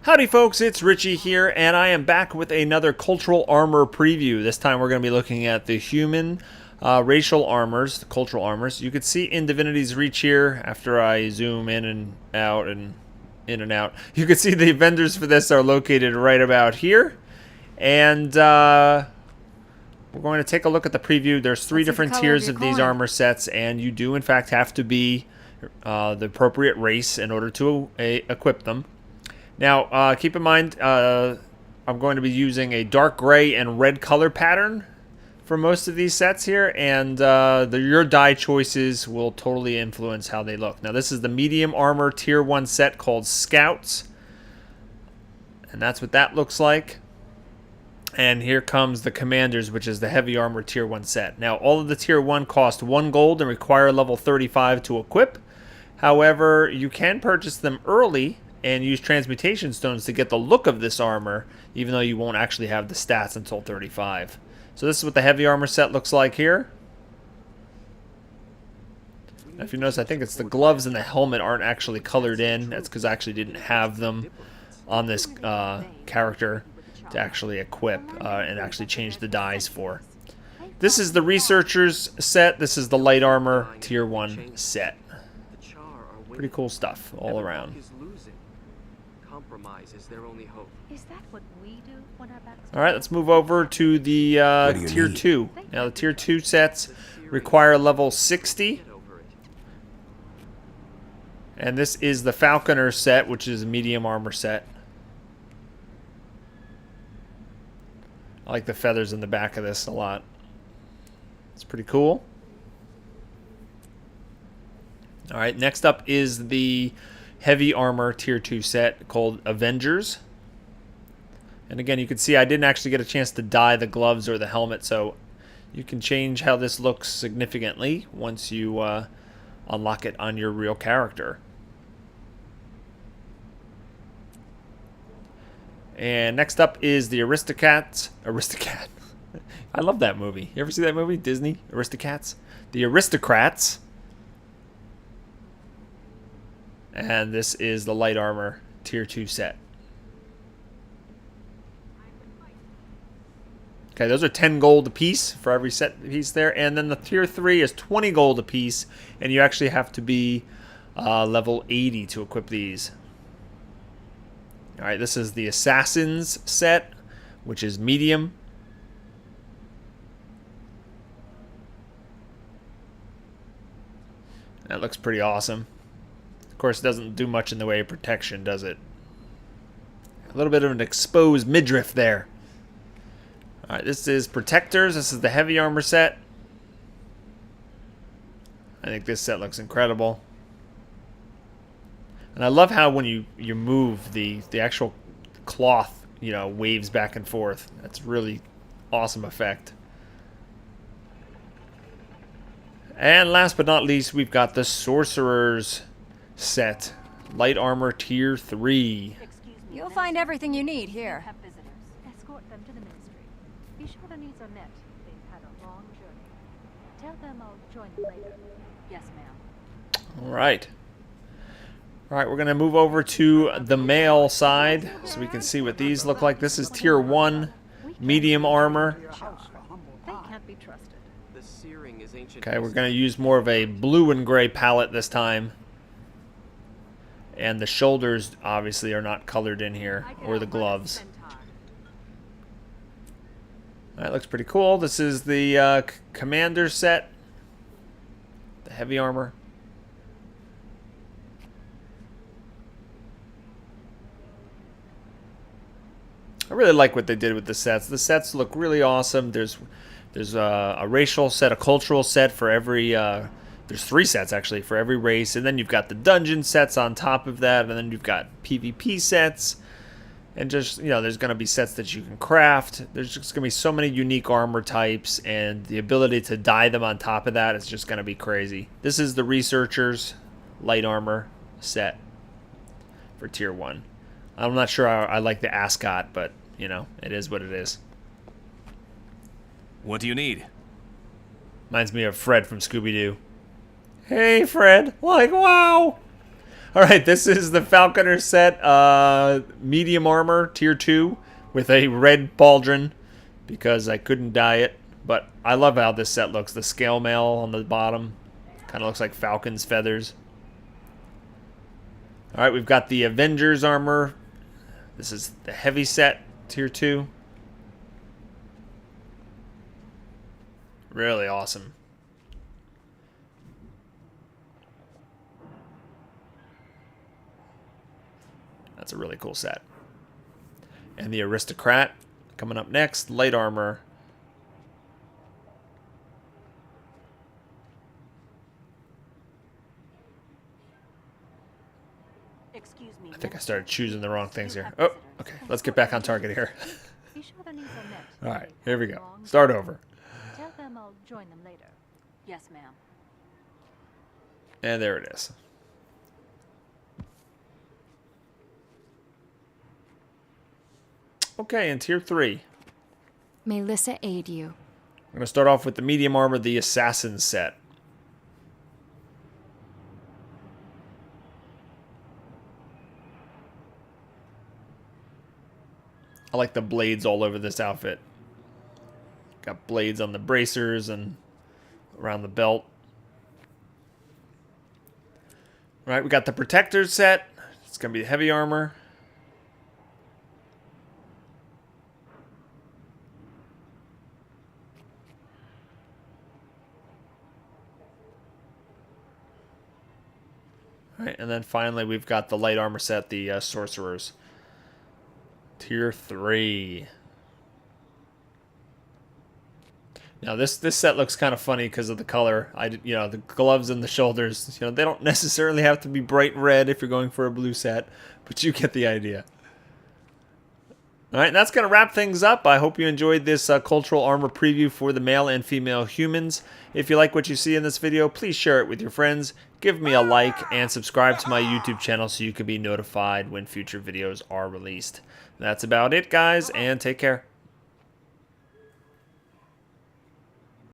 Howdy folks, it's Richie here, and I am back with another cultural armor preview. This time we're going to be looking at the human racial armors, the cultural armors. You can see in Divinity's Reach here, after I zoom in and out and in and out, you can see the vendors for this are located right about here. And we're going to take a look at the preview. There's three different tiers of these armor sets, and you do in fact have to be the appropriate race in order to equip them. Now, keep in mind, I'm going to be using a dark gray and red color pattern for most of these sets here, and your die choices will totally influence how they look. Now, this is the medium armor tier 1 set called Scouts, and that's what that looks like. And here comes the Commanders, which is the heavy armor tier 1 set. Now, all of the tier 1 cost 1 gold and require level 35 to equip. However, you can purchase them early and use transmutation stones to get the look of this armor, even though you won't actually have the stats until 35. So this is what the heavy armor set looks like here. Now, if you notice, I think it's the gloves and the helmet aren't actually colored in. That's because I actually didn't have them on this character to actually equip and actually change the dyes for. This is the Researchers set. This is the light armor tier 1 set. Pretty cool stuff all around. Compromise is their only hope. Is that what we do when our backs All right, let's move over to the tier 2. Now, the tier 2 sets require level 60. And this is the Falconer set, which is a medium armor set. I like the feathers in the back of this a lot. It's pretty cool. All right, next up is the heavy armor tier 2 set called Avengers. And again, you can see I didn't actually get a chance to dye the gloves or the helmet, so you can change how this looks significantly once you unlock it on your real character. And next up is the Aristocats. Aristocat. I love that movie. You ever see that movie? Disney? Aristocats? The Aristocrats. And this is the light armor tier 2 set. Okay, those are 10 gold a piece for every set piece there. And then the tier 3 is 20 gold a piece. And you actually have to be level 80 to equip these. Alright, this is the Assassins set, which is medium. That looks pretty awesome. Of course, it doesn't do much in the way of protection, does it? A little bit of an exposed midriff there. Alright, this is Protectors. This is the heavy armor set. I think this set looks incredible. And I love how when you move, the actual cloth, waves back and forth. That's really awesome effect. And last but not least, we've got the Sorcerers set, light armor tier 3. You'll find everything you need here. Have visitors. Escort them to the ministry. Be sure their needs are met. They've had a long journey. Tell them I'll join them later. Yes, ma'am. All right. All right, we're going to move over to the male side so we can see what these look like. This is tier 1, medium armor. They can't be trusted. The searing is ancient. Okay, we're going to use more of a blue and gray palette this time. And the shoulders, obviously, are not colored in here, or the gloves. That looks pretty cool. This is the Commander set, the heavy armor. I really like what they did with the sets. The sets look really awesome. There's a racial set, a cultural set for every... There's 3 sets, actually, for every race. And then you've got the dungeon sets on top of that. And then you've got PvP sets. And just, there's going to be sets that you can craft. There's just going to be so many unique armor types. And the ability to dye them on top of that is just going to be crazy. This is the Researchers light armor set for tier 1. I'm not sure I like the ascot, but, it is what it is. What do you need? Reminds me of Fred from Scooby-Doo. Hey, Fred. Like, wow. All right, this is the Falconer set, medium armor, tier 2, with a red pauldron, because I couldn't dye it. But I love how this set looks. The scale mail on the bottom kind of looks like falcon's feathers. All right, we've got the Avengers Armor. This is the heavy set, tier 2. Really awesome. That's a really cool set. And the Aristocrat coming up next, light armor. Excuse me. I think I started choosing the wrong things here. Oh, okay. Let's get back on target here. Be sure their needs are met. All right, They've here we had a go. long Start journey. over. Tell them I'll join them later. Yes, ma'am. And there it is. Okay, in tier 3. May Lissa aid you. I'm going to start off with the medium armor, the Assassin set. I like the blades all over this outfit. Got blades on the bracers and around the belt. All right, we got the Protectors set. It's going to be heavy armor. All right, and then finally we've got the light armor set, the Sorcerers. Tier 3. Now this set looks kind of funny because of the color. The gloves and the shoulders. They don't necessarily have to be bright red if you're going for a blue set, but you get the idea. All right, and that's going to wrap things up. I hope you enjoyed this cultural armor preview for the male and female humans. If you like what you see in this video, please share it with your friends. Give me a like and subscribe to my YouTube channel so you can be notified when future videos are released. That's about it, guys, and take care.